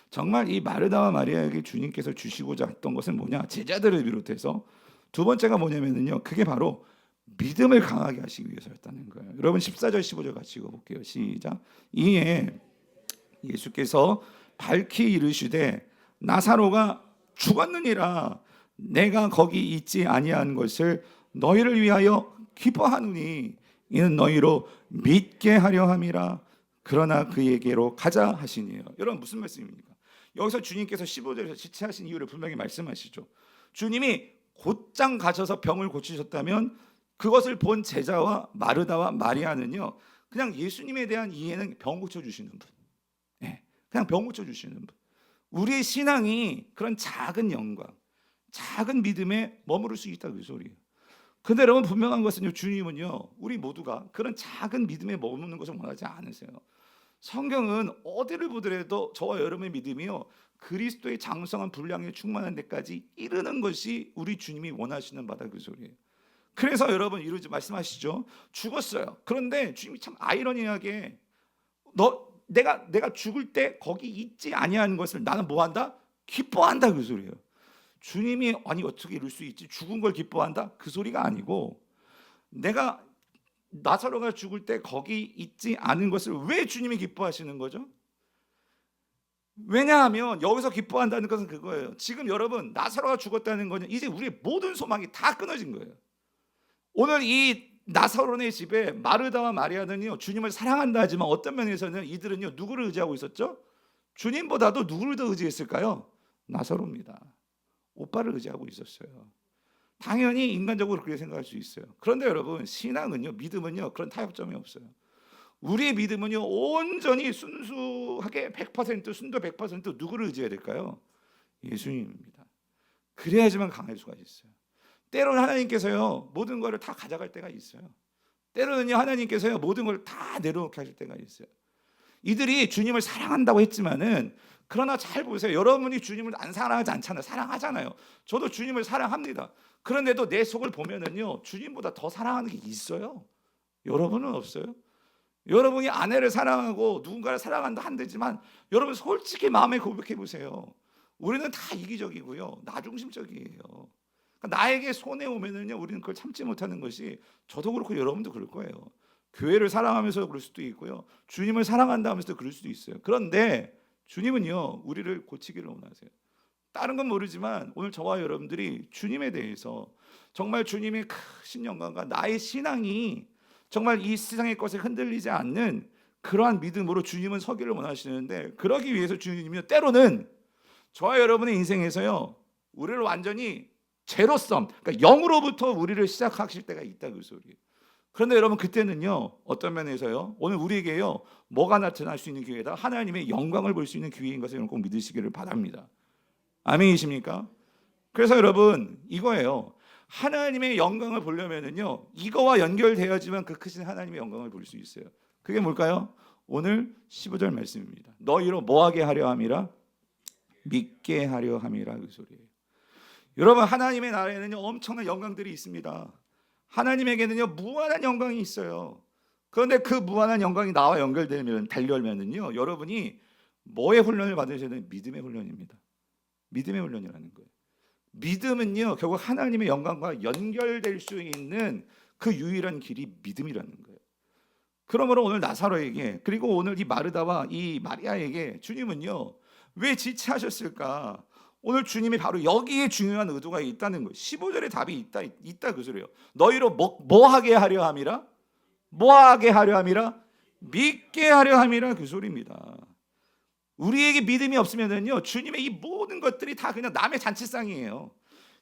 정말 이 마르다와 마리아에게 주님께서 주시고자 했던 것은 뭐냐? 제자들을 비롯해서 두 번째가 뭐냐면요, 그게 바로 믿음을 강하게 하시기 위해서였다는 거예요. 여러분 14절 15절 같이 읽어볼게요. 시작. 이에 예수께서 밝히 이르시되 나사로가 죽었느니라. 내가 거기 있지 아니한 것을 너희를 위하여 기뻐하노니 이는 너희로 믿게 하려 함이라. 그러나 그에게로 가자 하시니요. 여러분 무슨 말씀입니까? 여기서 주님께서 15절에서 지체하신 이유를 분명히 말씀하시죠. 주님이 곧장 가셔서 병을 고치셨다면 그것을 본 제자와 마르다와 마리아는요, 그냥 예수님에 대한 이해는 병 고쳐주시는 분, 그냥 병 고쳐주시는 분. 우리의 신앙이 그런 작은 영광, 작은 믿음에 머무를 수 있다 그 소리예요. 근데 여러분 분명한 것은요, 주님은요 우리 모두가 그런 작은 믿음에 머무는 것을 원하지 않으세요. 성경은 어디를 보더라도 저와 여러분의 믿음이요, 그리스도의 장성한 분량에 충만한 데까지 이르는 것이 우리 주님이 원하시는 바다 그 소리예요. 그래서 여러분 이러지 말씀하시죠. 죽었어요. 그런데 주님이 참 아이러니하게 내가 죽을 때 거기 있지 아니하는 것을 나는 뭐한다? 기뻐한다 그 소리예요. 주님이 아니 어떻게 이럴 수 있지? 죽은 걸 기뻐한다? 그 소리가 아니고, 내가 나사로가 죽을 때 거기 있지 않은 것을 왜 주님이 기뻐하시는 거죠? 왜냐하면 여기서 기뻐한다는 것은 그거예요. 지금 여러분 나사로가 죽었다는 거는 이제 우리의 모든 소망이 다 끊어진 거예요. 오늘 이 나사로네 집에 마르다와 마리아는요 주님을 사랑한다 하지만 어떤 면에서는 이들은요 누구를 의지하고 있었죠? 주님보다도 누구를 더 의지했을까요? 나사로입니다. 오빠를 의지하고 있었어요. 당연히 인간적으로 그렇게 생각할 수 있어요. 그런데 여러분 신앙은요, 믿음은요 그런 타협점이 없어요. 우리의 믿음은요 온전히 순수하게 100% 순도 100% 누구를 의지해야 될까요? 예수님입니다. 그래야지만 강할 수가 있어요. 때로는 하나님께서요 모든 것을 다 가져갈 때가 있어요. 때로는요 하나님께서요 모든 걸 다 내려놓게 하실 때가 있어요. 이들이 주님을 사랑한다고 했지만은, 그러나 잘 보세요. 여러분이 주님을 안 사랑하지 않잖아요. 사랑하잖아요. 저도 주님을 사랑합니다. 그런데도 내 속을 보면은요 주님보다 더 사랑하는 게 있어요. 여러분은 없어요? 여러분이 아내를 사랑하고 누군가를 사랑한다 한다지만 여러분 솔직히 마음에 고백해 보세요. 우리는 다 이기적이고요, 나 중심적이에요. 그러니까 나에게 손해 오면은요 우리는 그걸 참지 못하는 것이, 저도 그렇고 여러분도 그럴 거예요. 교회를 사랑하면서 그럴 수도 있고요, 주님을 사랑한다 하면서도 그럴 수도 있어요. 그런데 주님은요 우리를 고치기를 원하세요. 다른 건 모르지만 오늘 저와 여러분들이 주님에 대해서 정말 주님의 크신 영광과 나의 신앙이 정말 이 세상의 것에 흔들리지 않는 그러한 믿음으로 주님은 서기를 원하시는데, 그러기 위해서 주님이요 때로는 저와 여러분의 인생에서요 우리를 완전히 제로섬, 그러니까 0으로부터 우리를 시작하실 때가 있다 그 소리예요. 그런데 여러분 그때는요 어떤 면에서요 오늘 우리에게요 뭐가 나타날 수 있는 기회다? 하나님의 영광을 볼 수 있는 기회인 것을 꼭 믿으시기를 바랍니다. 아멘이십니까? 그래서 여러분 이거예요. 하나님의 영광을 보려면은요, 이거와 연결되어야지만 그 크신 하나님의 영광을 볼 수 있어요. 그게 뭘까요? 오늘 15절 말씀입니다. 너희로 뭐하게 하려 함이라? 믿게 하려 함이라, 그 소리예요. 여러분, 하나님의 나라에는요 엄청난 영광들이 있습니다. 하나님에게는요 무한한 영광이 있어요. 그런데 그 무한한 영광이 나와 달려면은요, 여러분이 뭐의 훈련을 받으셔야 되는? 믿음의 훈련입니다. 믿음의 훈련이라는 거예요. 믿음은요 결국 하나님의 영광과 연결될 수 있는 그 유일한 길이 믿음이라는 거예요. 그러므로 오늘 나사로에게, 그리고 오늘 이 마르다와 이 마리아에게 주님은요 왜 지체하셨을까? 오늘 주님이 바로 여기에 중요한 의도가 있다는 거예요. 15절에 답이 있다 그 소리예요. 너희로 뭐 하게 하려 함이라? 뭐 하게 하려 함이라? 믿게 하려 함이라, 그 소리입니다. 우리에게 믿음이 없으면요 주님의 이 모든 것들이 다 그냥 남의 잔치상이에요.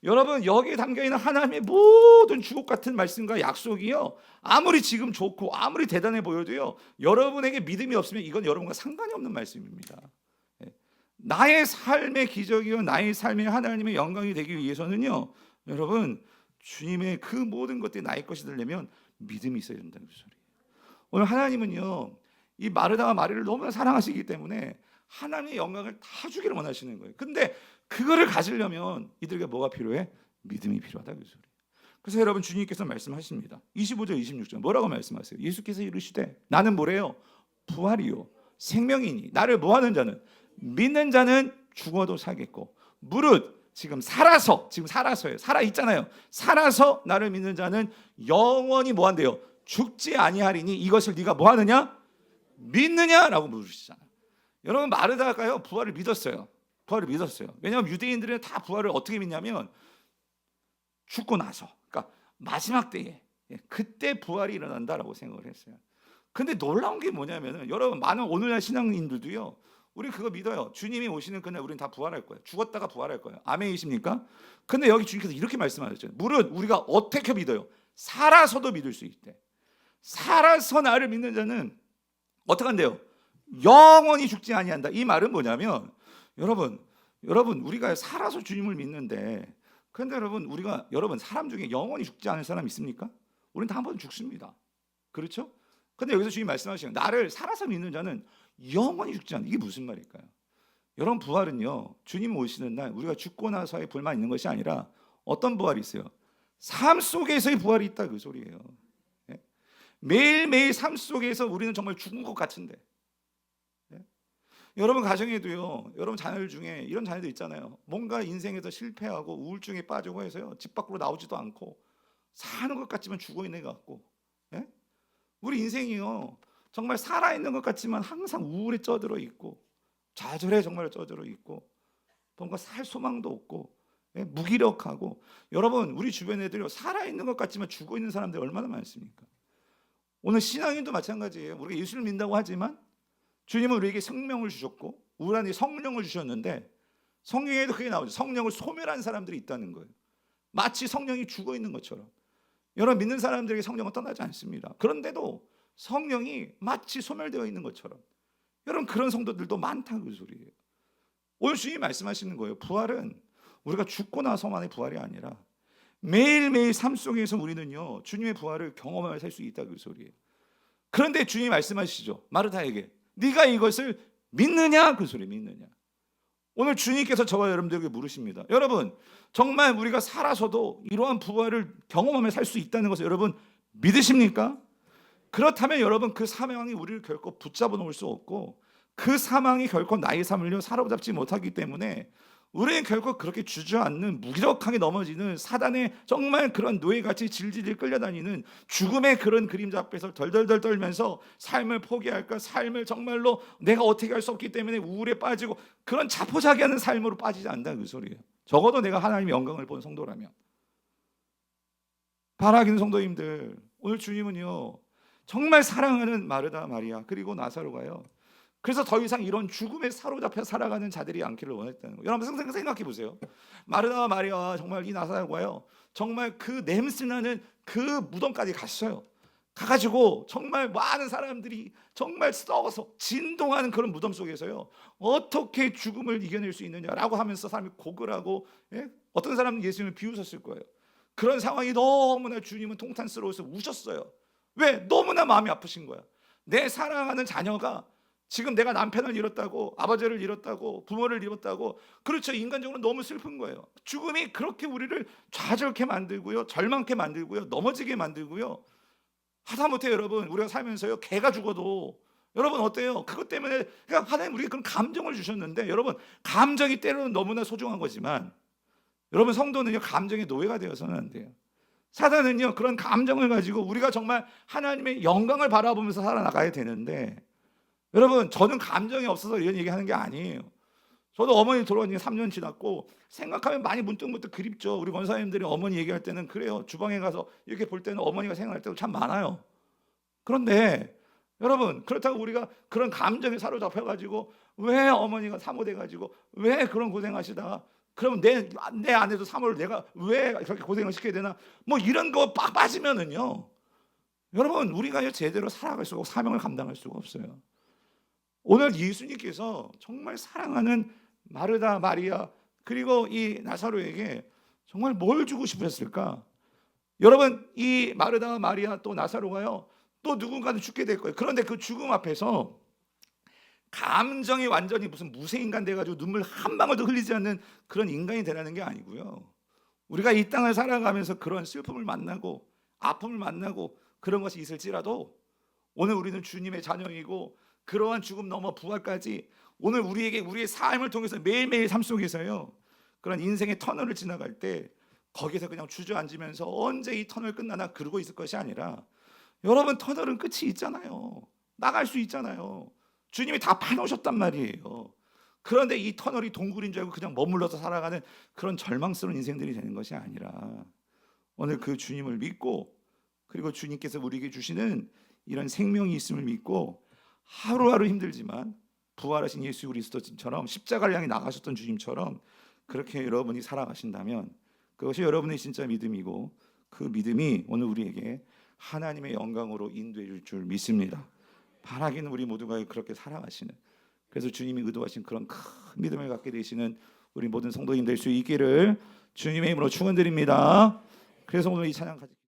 여러분, 여기에 담겨있는 하나님의 모든 주옥 같은 말씀과 약속이요, 아무리 지금 좋고 아무리 대단해 보여도요, 여러분에게 믿음이 없으면 이건 여러분과 상관이 없는 말씀입니다. 나의 삶의 기적이요, 나의 삶의 하나님의 영광이 되기 위해서는요, 여러분, 주님의 그 모든 것들이 나의 것이 되려면 믿음이 있어야 된다는 소리예요. 오늘 하나님은요 이 마르다와 마리를 너무나 사랑하시기 때문에 하나님의 영광을 다 주기를 원하시는 거예요. 근데 그거를 가지려면 이들에게 뭐가 필요해? 믿음이 필요하다, 그 소리예요. 그래서 여러분, 주님께서 말씀하십니다. 25절 26절 뭐라고 말씀하세요? 예수께서 이르시되 나는 뭐래요? 부활이요 생명이니 나를 뭐하는 자는, 믿는 자는 죽어도 살겠고, 무릇 지금 살아서요, 살아 있잖아요. 살아서 나를 믿는 자는 영원히 뭐한대요? 죽지 아니하리니 이것을 네가 뭐하느냐? 믿느냐라고 물으시잖아요. 여러분, 마르다가요 부활을 믿었어요. 왜냐하면 유대인들은 다 부활을 어떻게 믿냐면 죽고 나서, 그러니까 마지막 때에, 그때 부활이 일어난다라고 생각을 했어요. 근데 놀라운 게 뭐냐면은, 여러분, 많은 오늘날 신앙인들도요 우리 그거 믿어요. 주님이 오시는 그날 우리는 다 부활할 거예요. 죽었다가 부활할 거예요. 아멘이십니까? 근데 여기 주님께서 이렇게 말씀하셨죠. 무릇 우리가 어떻게 믿어요? 살아서도 믿을 수 있대. 살아서 나를 믿는 자는 어떻게 한대요? 영원히 죽지 아니한다. 이 말은 뭐냐면, 여러분 우리가 살아서 주님을 믿는데, 그런데 여러분 사람 중에 영원히 죽지 않을 사람 있습니까? 우리는 다 한 번 죽습니다. 그렇죠? 근데 여기서 주님 말씀하시는, 나를 살아서 믿는 자는 영원히 죽지 않는다. 이게 무슨 말일까요? 여러분, 부활은요 주님 오시는 날 우리가 죽고 나서의 부활만 있는 것이 아니라 어떤 부활이 있어요? 삶 속에서의 부활이 있다, 그 소리예요. 매일매일 삶 속에서 우리는 정말 죽은 것 같은데, 여러분 가정에도요, 여러분 자녀들 중에 이런 자녀들 있잖아요. 뭔가 인생에서 실패하고 우울증에 빠지고 해서요 집 밖으로 나오지도 않고 사는 것 같지만 죽어 있는 것 같고, 우리 인생이요 정말 살아있는 것 같지만 항상 우울에 쩌들어 있고 좌절에 정말 쩌들어 있고 뭔가 살 소망도 없고, 무기력하고. 여러분, 우리 주변 애들이 살아있는 것 같지만 죽어 있는 사람들이 얼마나 많습니까? 오늘 신앙인도 마찬가지예요. 우리가 예수를 믿는다고 하지만 주님은 우리에게 생명을 주셨고 우리한테 성령을 주셨는데, 성경에도 그게 나오죠. 성령을 소멸한 사람들이 있다는 거예요. 마치 성령이 죽어 있는 것처럼. 여러분, 믿는 사람들에게 성령은 떠나지 않습니다. 그런데도 성령이 마치 소멸되어 있는 것처럼, 여러분, 그런 성도들도 많다는 그 소리예요. 오늘 주님이 말씀하시는 거예요. 부활은 우리가 죽고 나서만의 부활이 아니라 매일매일 삶 속에서 우리는요 주님의 부활을 경험하며 살 수 있다, 그 소리예요. 그런데 주님이 말씀하시죠. 마르다에게 네가 이것을 믿느냐, 그 소리. 믿느냐. 오늘 주님께서 저와 여러분들에게 물으십니다. 여러분, 정말 우리가 살아서도 이러한 부활을 경험하며 살 수 있다는 것을 여러분 믿으십니까? 그렇다면 여러분, 그 사망이 우리를 결코 붙잡아 놓을 수 없고, 그 사망이 결코 나의 삶을 사로잡지 못하기 때문에 우리는 결코 그렇게 주저앉는, 무기력하게 넘어지는 사단의 정말 그런 노예같이 질질 끌려다니는 죽음의 그런 그림자 앞에서 덜덜덜 떨면서 삶을 포기할까, 삶을 정말로 내가 어떻게 할 수 없기 때문에 우울에 빠지고 그런 자포자기하는 삶으로 빠지지 않는다, 그 소리예요. 적어도 내가 하나님의 영광을 본 성도라면. 바라기는 성도님들, 오늘 주님은요 정말 사랑하는 마르다, 마리아, 그리고 나사로가요, 그래서 더 이상 이런 죽음에 사로잡혀 살아가는 자들이 않기를 원했다는 거예요. 여러분 생각해 보세요. 마르다와 마리아와 정말 이 나사로가요 정말 그 냄새나는 그 무덤까지 갔어요. 가가지고 정말 많은 사람들이 정말 썩어서 진동하는 그런 무덤 속에서요 어떻게 죽음을 이겨낼 수 있느냐라고 하면서 사람이 고글하고, 어떤 사람은 예수님을 비웃었을 거예요. 그런 상황이 너무나 주님은 통탄스러워서 우셨어요. 왜? 너무나 마음이 아프신 거야. 내 사랑하는 자녀가 지금 내가 남편을 잃었다고, 아버지를 잃었다고, 부모를 잃었다고, 그렇죠. 인간적으로 너무 슬픈 거예요. 죽음이 그렇게 우리를 좌절케 만들고요, 절망케 만들고요, 넘어지게 만들고요. 하다못해 여러분, 우리가 살면서요, 개가 죽어도 여러분 어때요? 그것 때문에, 그러니까 하나님 우리에게 그런 감정을 주셨는데, 여러분 감정이 때로는 너무나 소중한 거지만, 여러분 성도는요, 감정의 노예가 되어서는 안 돼요. 사단은요, 그런 감정을 가지고 우리가 정말 하나님의 영광을 바라보면서 살아나가야 되는데, 여러분 저는 감정이 없어서 이런 얘기하는 게 아니에요. 저도 어머니 돌아온 지 3년 지났고 생각하면 많이 문득문득 그립죠. 우리 권사님들이 어머니 얘기할 때는 그래요. 주방에 가서 이렇게 볼 때는 어머니가 생각날 때도 참 많아요. 그런데 여러분, 그렇다고 우리가 그런 감정에 사로잡혀 가지고 왜 어머니가 사모돼 가지고 왜 그런 고생하시다가 그러면 내 아내도 사모를 내가 왜 그렇게 고생을 시켜야 되나, 뭐 이런 거 빠지면은요, 여러분 우리가 제대로 살아갈 수가 없고 사명을 감당할 수가 없어요. 오늘 예수님께서 정말 사랑하는 마르다, 마리아, 그리고 이 나사로에게 정말 뭘 주고 싶으셨을까? 여러분, 이 마르다와 마리아 또 나사로가요, 또 누군가는 죽게 될 거예요. 그런데 그 죽음 앞에서 감정이 완전히 무슨 무쇠인간 돼가지고 눈물 한 방울도 흘리지 않는 그런 인간이 되라는 게 아니고요, 우리가 이 땅을 살아가면서 그런 슬픔을 만나고 아픔을 만나고 그런 것이 있을지라도 오늘 우리는 주님의 자녀이고, 그러한 죽음 넘어 부활까지 오늘 우리에게 우리의 삶을 통해서 매일매일 삶 속에서요, 그런 인생의 터널을 지나갈 때 거기서 그냥 주저앉으면서 언제 이 터널 끝나나 그러고 있을 것이 아니라, 여러분 터널은 끝이 있잖아요. 나갈 수 있잖아요. 주님이 다 파놓으셨단 말이에요. 그런데 이 터널이 동굴인 줄 알고 그냥 머물러서 살아가는 그런 절망스러운 인생들이 되는 것이 아니라, 오늘 그 주님을 믿고, 그리고 주님께서 우리에게 주시는 이런 생명이 있음을 믿고, 하루하루 힘들지만 부활하신 예수 그리스도처럼 십자가를 향해 나가셨던 주님처럼 그렇게 여러분이 살아가신다면 그것이 여러분의 진짜 믿음이고, 그 믿음이 오늘 우리에게 하나님의 영광으로 인도해 줄 믿습니다. 바라기는 우리 모두가 그렇게 살아가시는, 그래서 주님이 의도하신 그런 큰 믿음을 갖게 되시는 우리 모든 성도님 될 수 있기를 주님의 이름으로 축원드립니다. 그래서 오늘 이 찬양 가지고